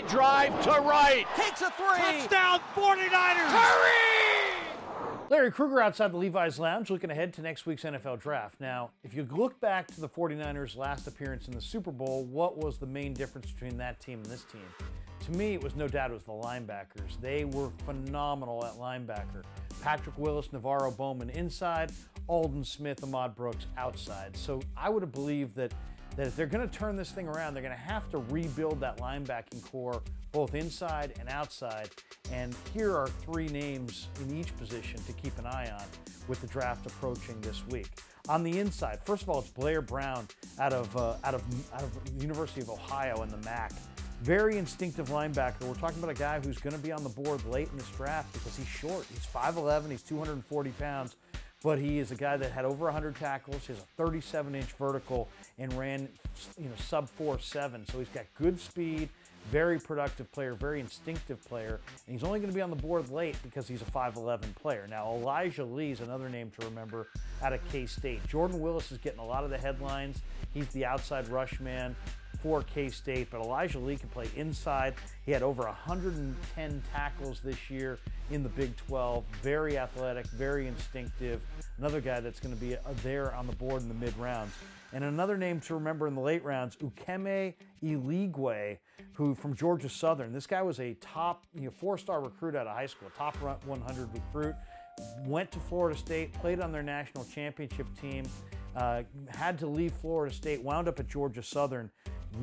Line drive to right. Takes a three. Touchdown 49ers. Hurry! Larry Krueger outside the Levi's Lounge looking ahead to next week's NFL Draft. Now, if you look back to the 49ers' last appearance in the Super Bowl, what was the main difference between that team and this team? To me, it was no doubt it was the linebackers. They were phenomenal at linebacker. Patrick Willis, Navarro Bowman inside, Alden Smith, Ahmad Brooks outside. So I would have believed that if they're going to turn this thing around, they're going to have to rebuild that linebacking core both inside and outside. And here are three names in each position to keep an eye on with the draft approaching this week. On the inside, first of all, it's Blair Brown out of the University of Ohio in the MAC. Very instinctive linebacker. We're talking about a guy who's going to be on the board late in this draft because he's short. He's 5'11", he's 240 pounds. But he is a guy that had over 100 tackles, he has a 37-inch vertical, and ran, sub 4.7. So he's got good speed, very productive player, very instinctive player, and he's only going to be on the board late because he's a 5'11 player. Now, Elijah Lee is another name to remember out of K-State. Jordan Willis is getting a lot of the headlines. He's the outside rush man for K-State, but Elijah Lee can play inside. He had over 110 tackles this year in the Big 12. Very athletic, very instinctive. Another guy that's going to be there on the board in the mid-rounds. And another name to remember in the late rounds, Ukeme Eligwe, who from Georgia Southern. This guy was a top, four-star recruit out of high school, top 100 recruit. Went to Florida State, played on their national championship team, had to leave Florida State, wound up at Georgia Southern.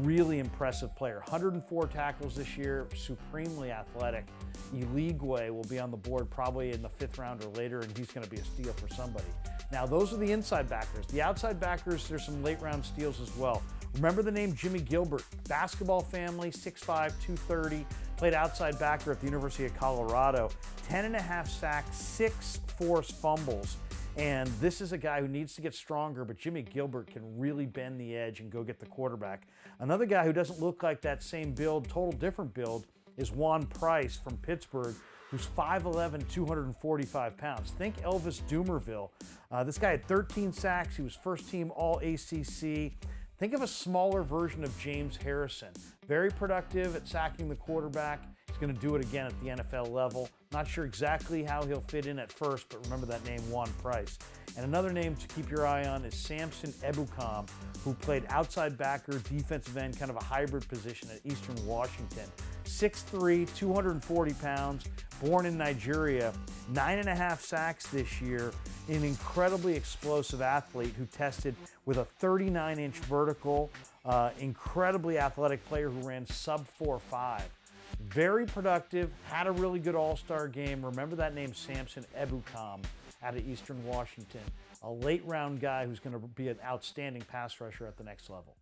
Really impressive player. 104 tackles this year, supremely athletic. Eligwe will be on the board probably in the 5th round or later, and he's going to be a steal for somebody. Now, those are the inside backers. The outside backers, there's some late round steals as well. Remember the name Jimmy Gilbert, basketball family, 6'5", 230, played outside backer at the University of Colorado. 10.5 sacks, 6 forced fumbles. And this is a guy who needs to get stronger, but Jimmy Gilbert can really bend the edge and go get the quarterback. Another guy who doesn't look like that same build, total different build, is Juan Price from Pittsburgh, who's 5'11", 245 pounds. Think Elvis Dumervil. This guy had 13 sacks. He was first team All-ACC. Think of a smaller version of James Harrison. Very productive at sacking the quarterback. He's going to do it again at the NFL level. Not sure exactly how he'll fit in at first, but remember that name, Juan Price. And another name to keep your eye on is Samson Ebukam, who played outside backer, defensive end, kind of a hybrid position at Eastern Washington. 6'3", 240 pounds, born in Nigeria, 9.5 sacks this year, an incredibly explosive athlete who tested with a 39-inch vertical, incredibly athletic player who ran sub 4.5. Very productive, had a really good all-star game. Remember that name, Samson Ebukam, out of Eastern Washington. A late-round guy who's going to be an outstanding pass rusher at the next level.